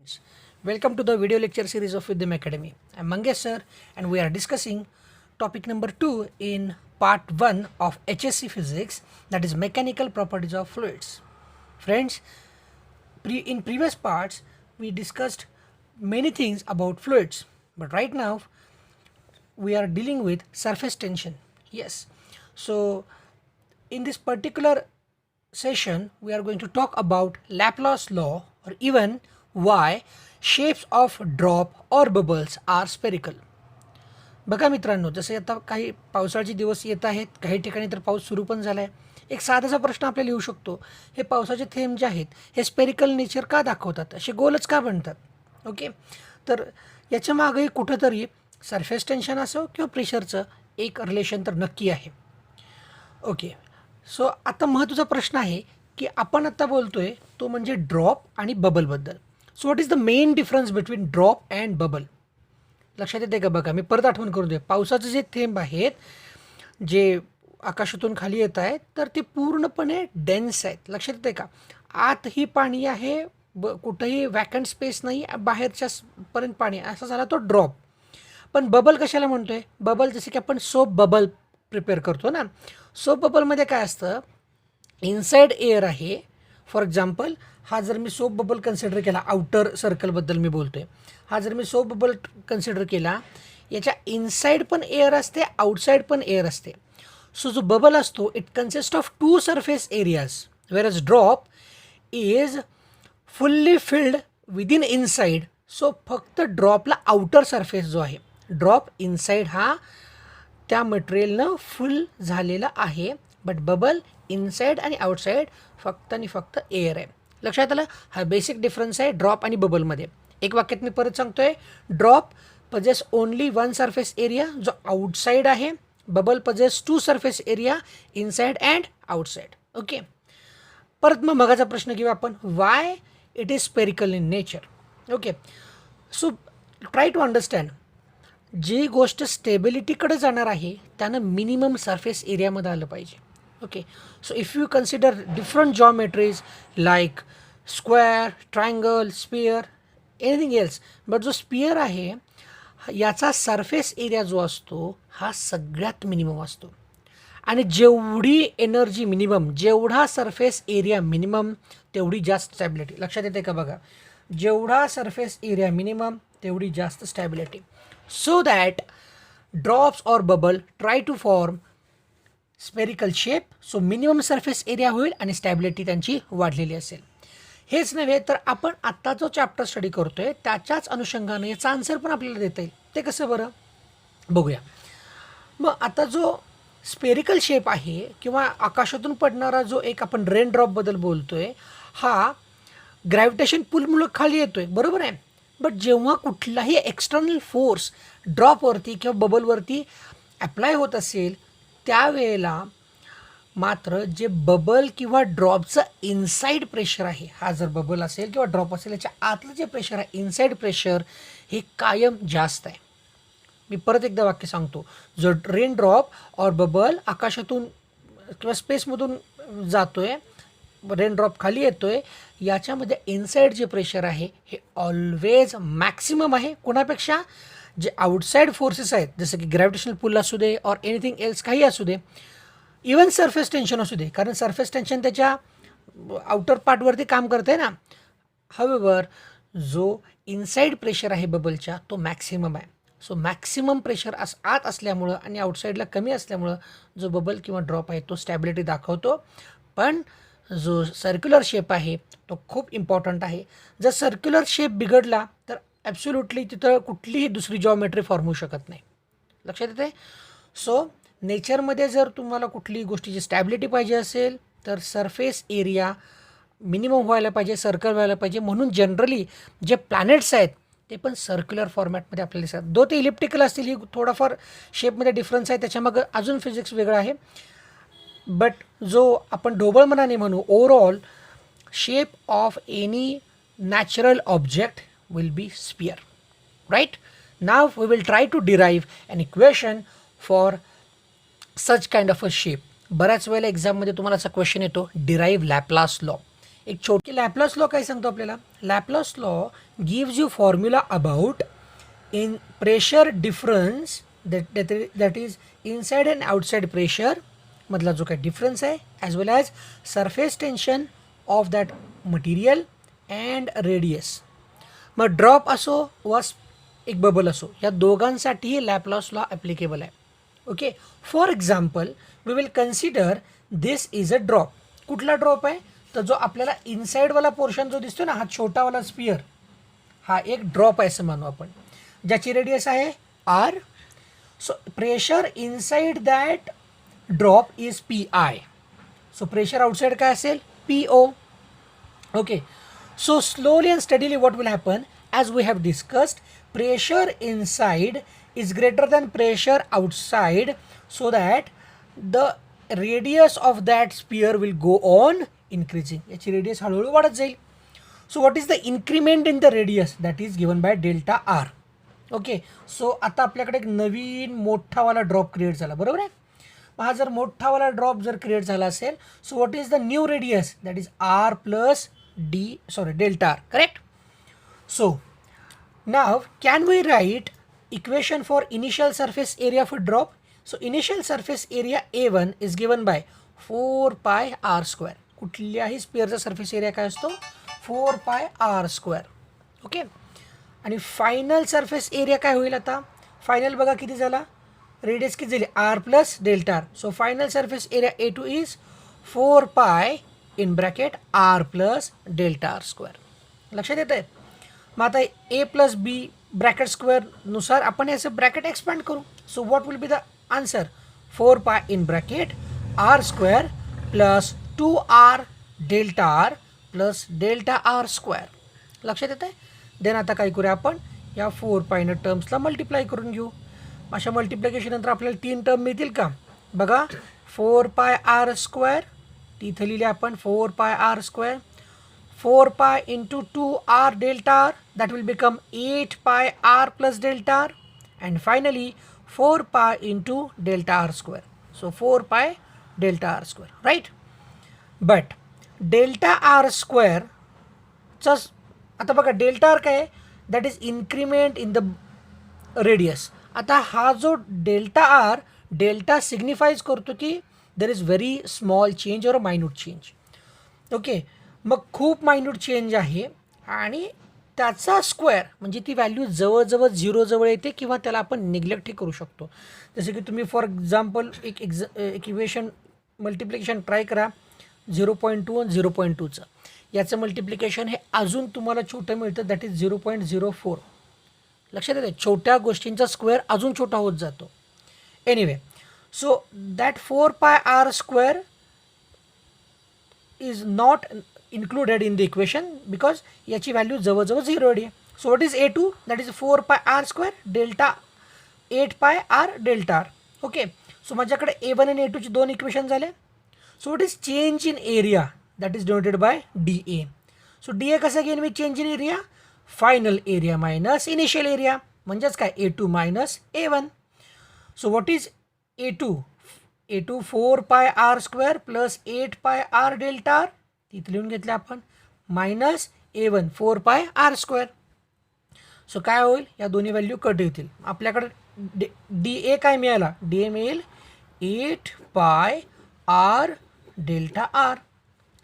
students. Welcome to the video lecture series of Vidyaam Academy. I am Mangesh sir and we are discussing topic number 2 in part 1 of HSC physics, that is mechanical properties of fluids. Friends, in previous parts we discussed many things about fluids, but right now we are dealing with surface tension. Yes. So in this particular session we are going to talk about Laplace law, or even why shapes of drop or bubbles are spherical. बघा मित्रांनो, जसे आता काही पावसाळ्याचे दिवस येत आहेत, काही ठिकाणी तर पाऊस सुरू पण झाला आहे. एक साधासा प्रश्न आपल्याला येऊ शकतो, हे पावसाचे थेंब जे आहेत हे स्पेरिकल नेचर का दाखवतात, असे गोलच का बनतात. ओके, तर याच्या मागेही कुठंतरी सरफेस टेन्शन असो किंवा प्रेशरचं एक रिलेशन तर नक्की आहे. ओके, सो आता महत्त्वाचा प्रश्न आहे की आपण आता बोलतोय तो म्हणजे ड्रॉप आणि बबलबद्दल. So what is the main difference between drop and bubble. लक्षात येते का? बघा, मी परत आठवण करून दे. पावसाचे जे थेंब आहेत जे आकाशातून खाली येत आहेत तर ते पूर्णपणे डेन्स आहेत. लक्षात येते का? आतही पाणी आहे, कुठंही वॅकंट स्पेस नाही, बाहेरच्या पर्यंत पाणी आहे. असा झाला तो ड्रॉप. पण बबल कशाला म्हणतोय? बबल जसे की आपण सोप बबल प्रिपेअर करतो ना, सोप बबलमध्ये काय असतं, इनसाइड एअर आहे. फॉर एक्झाम्पल, हा जर मी सोप बबल कन्सिडर केला, आउटर सर्कलबद्दल मी बोलतोय, हा जर मी सोप बबल कन्सिडर केला, याच्या इनसाइड पण एअर असते, आउटसाइड पण एअर असते. सो जो बबल असतो it consist of two surface areas, whereas drop is fully filled within inside. So फक्त ड्रॉपला आउटर सरफेस जो आहे, ड्रॉप इनसाइड हा त्या मटेरियलनं फुल झालेला आहे, बट बबल इनसाइड आणि आउटसाइड फक्त आणि फक्त एअर आहे. लक्षात आलं? हा बेसिक डिफरन्स आहे ड्रॉप आणि बबलमध्ये. एक वाक्यात मी परत सांगतोय, drop possesses only one surface area जो आउटसाइड आहे, bubble possesses two surface area inside and outside. Okay, परत मग मगाचा प्रश्न घेऊ आपण, why it is spherical in nature. Okay, so try to understand. जी गोष्ट स्टेबिलिटीकडे जाणार आहे त्यानं मिनिमम सरफेस एरियामध्ये आलं पाहिजे. Okay, so if you consider different geometries like square, triangle, sphere, anything else, but जो स्पियर आहे याचा सरफेस एरिया जो असतो हा सगळ्यात मिनिमम असतो. आणि जेवढी एनर्जी मिनिमम, जेवढा सरफेस एरिया मिनिमम, तेवढी जास्त स्टॅबिलिटी. लक्षात येते का? बघा, जेवढा सरफेस एरिया मिनिमम तेवढी जास्त stability. So that drops or bubble try to form spherical shape. So minimum surface area होईल आणि स्टॅबिलिटी त्यांची वाढलेली असेल. हेच नव्हे तर आपण आत्ता जो चॅप्टर स्टडी करतोय त्याच्याच अनुषंगाने याचा आन्सर पण आपल्याला देता येईल. ते कसं बरं बघूया. मग आता जो स्पेरिकल शेप आहे किंवा आकाशातून पडणारा जो एक आपण रेन ड्रॉपबद्दल बोलतोय, हा ग्रॅव्हिटेशन पुलमुळं खाली येतोय, बरोबर आहे. बट जेव्हा कुठलाही एक्सटर्नल फोर्स ड्रॉपवरती किंवा बबलवरती अप्लाय होत असेल त्यावेळेला मात्र जे बबल किंवा ड्रॉपचं इनसाइड प्रेशर आहे, हा जर बबल असेल किंवा ड्रॉप असेल याच्या आतलं जे प्रेशर आहे, इनसाइड प्रेशर, हे कायम जास्त आहे. मी परत एकदा वाक्य सांगतो, जो रेन ड्रॉप और बबल आकाशातून किंवा स्पेसमधून जातोय, रेन ड्रॉप खाली येतोय, याच्यामध्ये इनसाइड जे प्रेशर आहे हे ऑलवेज मॅक्सिमम आहे. कोणापेक्षा? जे आउटसाइड फोर्सेस आहेत, जसं की ग्रॅव्हिटेशनल पुल असू दे और एनिथिंग एल्स, काही असू दे, इवन सरफेस टेन्शन असू दे, कारण सरफेस टेन्शन त्याच्या आउटर पार्टवरती काम करते ना. हावेवर जो इनसाइड प्रेशर आहे बबलच्या तो मॅक्सिमम आहे. सो मॅक्सिमम प्रेशर आत असल्यामुळं आणि आउटसाईडला कमी असल्यामुळं जो बबल किंवा ड्रॉप आहे तो स्टॅबिलिटी दाखवतो. पण जो सर्क्युलर शेप आहे तो खूप इम्पॉर्टंट आहे. जर सर्क्युलर शेप बिघडला तर ॲब्सोल्युटली तिथं कुठलीही दुसरी जॉमेट्री फॉर्म होऊ शकत नाही. लक्षात येते? सो नेचरमध्ये जर तुम्हाला कुठलीही गोष्टीची स्टॅबिलिटी पाहिजे असेल तर सरफेस एरिया मिनिमम व्हायला पाहिजे, सर्कल व्हायला पाहिजे. म्हणून जनरली जे प्लॅनेट्स आहेत ते पण सर्क्युलर फॉर्मॅटमध्ये आपल्याला दिसतात. दो ते इलिप्टिकल असतील, ही थोडाफार शेपमध्ये डिफरन्स आहे, त्याच्यामागं अजून फिजिक्स वेगळं आहे. बट जो आपण ढोबळ मनाने म्हणू, overall shape of any natural object will be sphere. Right? Now we will try to derive an equation for such kind of a shape. बऱ्याच वेळेला एक्झाममध्ये तुम्हाला असा क्वेश्चन येतो, डिराईव्ह लॅपलास लॉ. एक छोटी लॅपलास लॉ काय सांगतो आपल्याला, Laplace law gives you formula about in pressure difference that is inside and outside pressure मधला जो काही डिफरन्स आहे, as well as surface tension of that material and radius. मग ड्रॉप असो वा एक बबल असो, या दोघांसाठीही लॅपलास लॉ ॲप्लिकेबल आहे. Okay, for example we will consider this is a drop. कुठला ड्रॉप आहे, तर जो आपल्याला इनसाइडवाला पोर्शन जो दिसतो ना, हा छोटावाला स्पियर, हा एक ड्रॉप आहे असं मानू आपण, ज्याची रेडियस आहे R. So pressure inside that drop is P I. So pressure outside काय असेल, P O. Okay, so slowly and steadily what will happen, as we have discussed, pressure inside is greater than pressure outside, so that the radius of that sphere will go on increasing. याची radius हळूहळू वाढत जाईल. So what is the increment in the radius, that is given by delta r. Okay, so आता आपल्याकडे एक नवीन मोठावाला drop create झाला, बरोबर आहे. मग हा जर मोठावाला ड्रॉप जर क्रिएट झाला असेल, so what is the new radius, that is R plus delta r, correct? So now can we write equation for initial surface area of a drop? So initial surface area A1 is given by 4 pi r square. कुठल्याही स्पिअरचा surface area काय असतो, 4 pi r square. Okay, आणि final surface area काय होईल, आता final बघा किती झाला, रेडियस किती झाली, R plus delta R. So final surface area A2 is 4 pi in bracket R plus delta R square. लक्षात येतं आहे. मग आता ए प्लस बी ब्रॅकेट स्क्वेअरनुसार आपण याचं ब्रॅकेट एक्सपांड करू. So what will be the answer, 4 pi in bracket R square plus 2r delta R plus delta R square. लक्षात येतं आहे. देन आता काय करूया, आपण या 4 pi न टर्म्सला मल्टिप्लाय करून घेऊ. अशा मल्टिप्लिकेशन नंतर आपल्याला 3 टर्म मिळतील का, बघा, 4 pi r स्क्वेअर, इथं लिहिले आपण 4 pi r square, 4 pi into 2r delta r, that will become 8 pi r plus delta r, and finally 4 pi into delta r square. So 4 pi delta r square, right? But delta r square just आता बघा delta R काय, that is increment in the radius. आता हा जो delta R, delta signifies करतो की there is very small change और minute change. Okay, मग खूप मायन्यूट चेंज आहे आणि त्याचा स्क्वेअर म्हणजे ती व्हॅल्यू जवळजवळ झिरोजवळ येते किंवा त्याला आपण निग्लेक्टही करू शकतो. जसं की तुम्ही फॉर एक्झाम्पल एक इक्वेशन मल्टिप्लिकेशन ट्राय करा 0.2 आणि 0.2चं, याचं मल्टिप्लिकेशन हे अजून तुम्हाला छोटं मिळतं, दॅट इज 0.04. लक्षात येते, छोट्या गोष्टींचा स्क्वेअर अजून छोटा होत जातो. Anyway, so that 4 pi r square is not included in the equation because याची व्हॅल्यू जवळजवळ 0 आहे. So what is A2, that is 4 pi r square delta 8 pi r delta r. Okay, so माझ्याकडे A1 आणि A2 ची दोन equation झाले. So what is change in area, that is denoted by DA. So DA कसं घेईन मी, change in area, final area minus initial area, म्हणजेच काय A2 minus A1. So what is A2, 4 pi r square plus 8 pi r delta r, तिथे लिहून घेतले आपण, minus A1 4 pi r square. So काय होईल, या दोन्ही व्हॅल्यू कट होतील. आपल्याकडे DA काय मिळाला, DA मिळेल 8 pi r डेल्टा r.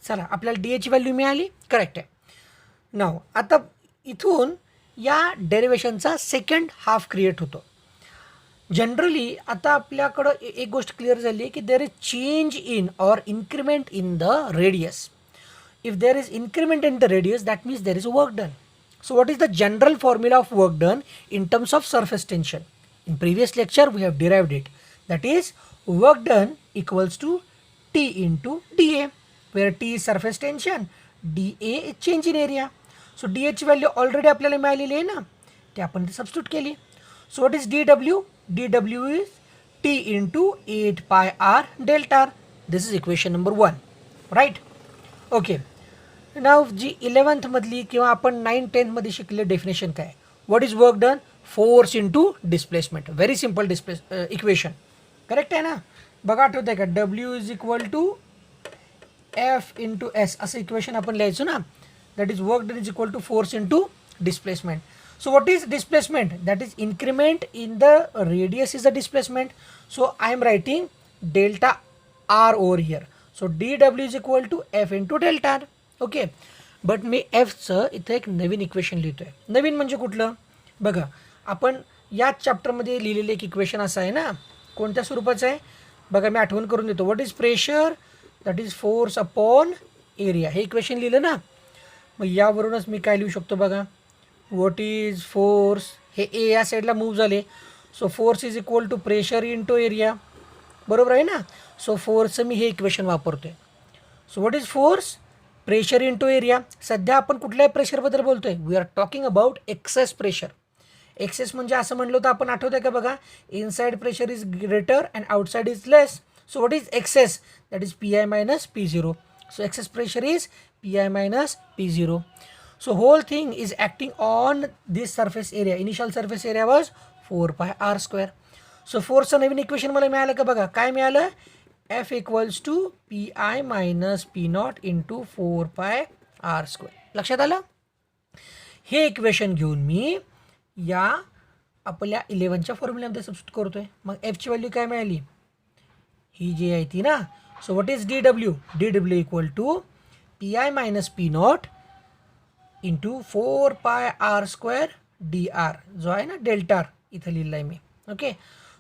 चला, आपल्याला DAची व्हॅल्यू मिळाली, करेक्ट आहे. नाव आता इथून या डेरिवेशनचा सेकंड हाफ क्रिएट होतो. जनरली आता आपल्याकडं एक गोष्ट क्लिअर झाली आहे की देर इज चेंज इन और increment in the radius. If there is increment in the radius, that means there is work done. So what is the general formula of work done in terms of surface tension? In previous lecture we have derived it, that is work done equals to T into dA, where T is surface tension, dA is change in area. So dA ची value already आपल्याला मिळालेली आहे ना, ते आपण ते substitute केली. So what is dW, dW is T into 8 pi r delta r. This is equation number 1, right? Okay, now जी 11th मधली किंवा आपण 9-10 मध्ये शिकले डेफिनेशन काय, what is work done, force into displacement. Very simple equation, correct आहे ना. बघा, आठवत आहे का, W is equal to F into S असं इक्वेशन आपण लिहायचो ना. That is work done is equal to force into displacement. So what is displacement? That is increment in the radius is the displacement. So I am writing delta r over here. So dw is equal to f into delta r. Okay. But मी एफचं इथं एक नवीन equation लिहितोय. नवीन म्हणजे कुठलं बघा, आपण याच चॅप्टरमध्ये लिहिलेलं एक इक्वेशन असं आहे ना. कोणत्या स्वरूपाचं आहे बघा, मी आठवण करून देतो. What is pressure? That is force upon area. हे इक्वेशन लिहिलं ना. मग यावरूनच मी काय लिहू शकतो बघा, व्हॉट इज फोर्स, हे ए या साईडला मूव्ह झाले. So force is equal to pressure into area. बरोबर आहे ना. सो फोर्सचं मी हे इक्वेशन वापरतोय. So what is force? Pressure into area. सध्या आपण कुठल्याही प्रेशरबद्दल बोलतोय? We are talking about excess pressure. Excess म्हणजे असं म्हणलं होतं आपण, आठवतंय का बघा, inside pressure is greater and outside is less. So what is excess? That is P I minus P zero. So excess pressure is P I minus P zero. So whole thing is acting on this surface area. Initial surface area was 4 pi r square. So फोर्सचं नवीन equation मला मिळालं का बघा, काय मिळालं? F equals to P I minus P naught into 4 pi R square. लक्षात आलं? हे इक्वेशन घेऊन मी या आपल्या 11च्या फॉर्म्युल्यामध्ये सबस्टिट्यूट करतोय. मग एफची व्हॅल्यू काय मिळाली? ही जी आहे ती ना. So what is D W? D W equal to P I minus P naught into 4 pi R square D R, जो आहे ना डेल्टा आर, इथं लिहिलं आहे मी. ओके.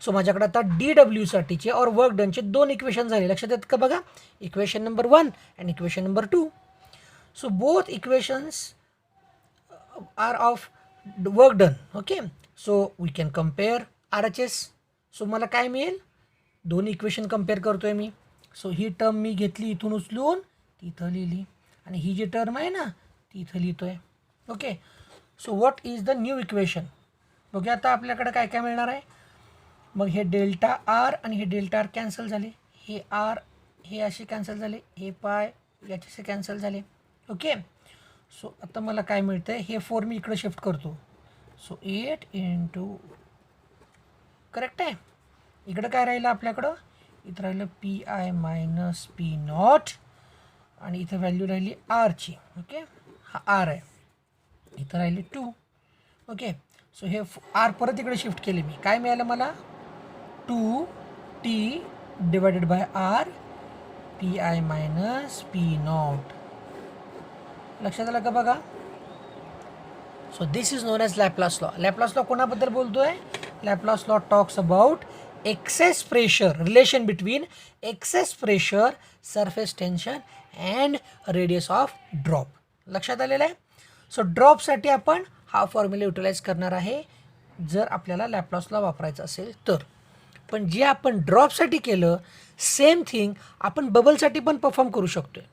सो माझ्याकडे आता डी डब्ल्यूसाठीचे और वर्क डनचे दोन इक्वेशन झाले. लक्षात येत का बघा? Equation number 1 and equation number 2. So both equations are of work done. Okay. So we can compare R H S. सो मला काय मिळेल? दोन इक्वेशन कम्पेअर करतोय मी. सो ही टर्म मी घेतली इथून उचलून तिथं लिहिली, आणि ही जी टर्म आहे ना इथं लिहितोय. Okay. So what is the new equation? बघूया आता आपल्याकडे काय काय मिळणार आहे. मग हे डेल्टा आर आणि हे डेल्टा आर कॅन्सल झाले. हे आर हे असे कॅन्सल झाले. हे पाय याच्याशी कॅन्सल झाले. ओके. सो आता मला काय मिळतं आहे, हे 4 मी इकडे शिफ्ट करतो. सो 8 इंटू, करेक्ट आहे. इकडं काय राहिलं आपल्याकडं? इथं राहिलं P I minus P not, आणि इथं व्हॅल्यू राहिली आरची. ओके. हा आर आहे, इथं राहिले 2. ओके. सो हे आर परत इकडे शिफ्ट केले मी. काय मिळालं मला? 2t divided by R P I minus P naught. लक्षात आलं का बघा? So this is known as Laplace law. Laplace law कोणाबद्दल बोलतोय? Laplace law talks about excess pressure, relation between excess pressure, surface tension and radius of drop. लक्षात आलेलं आहे. So ड्रॉपसाठी आपण हा फॉर्म्युला युटिलाइज करणार आहे जर आपल्याला लॅपलास लॉ वापरायचा असेल तर. पण जे आपण ड्रॉपसाठी केलं सेम थिंग आपण बबलसाठी पण परफॉर्म करू शकतोय.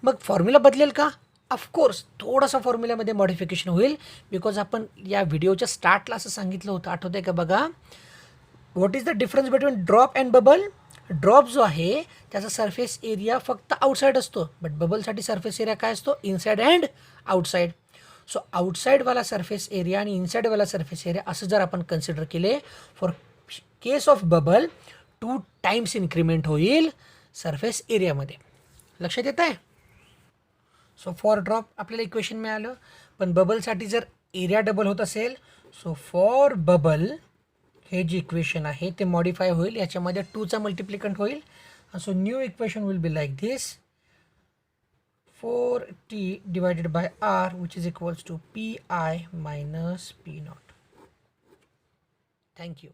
मग फॉर्म्युला बदलेल का? ऑफकोर्स थोडासा फॉर्म्युल्यामध्ये मॉडिफिकेशन होईल, बिकॉज आपण या व्हिडिओच्या स्टार्टला असं सांगितलं होतं, आठवतंय का बघा? What is the difference between drop and bubble? Drop जो आहे त्याचा सरफेस एरिया फक्त आउटसाईड असतो, बट बबलसाठी सरफेस एरिया काय असतो? Inside and outside. सो आउटसाईडवाला सरफेस एरिया आणि इनसाइडवाला सरफेस एरिया असं जर आपण कन्सिडर केले, for case of bubble 2 times increment होईल सरफेस एरियामध्ये. लक्षात येत आहे? सो फॉर ड्रॉप आपल्याला इक्वेशन मिळालं, पण बबलसाठी जर एरिया डबल होत असेल, सो फॉर बबल हे जे इक्वेशन आहे ते मॉडिफाय होईल, याच्यामध्ये 2चा मल्टिप्लिकंट होईल. So new equation will be like this, 4t divided by r which is equals to pi minus p naught. Thank you.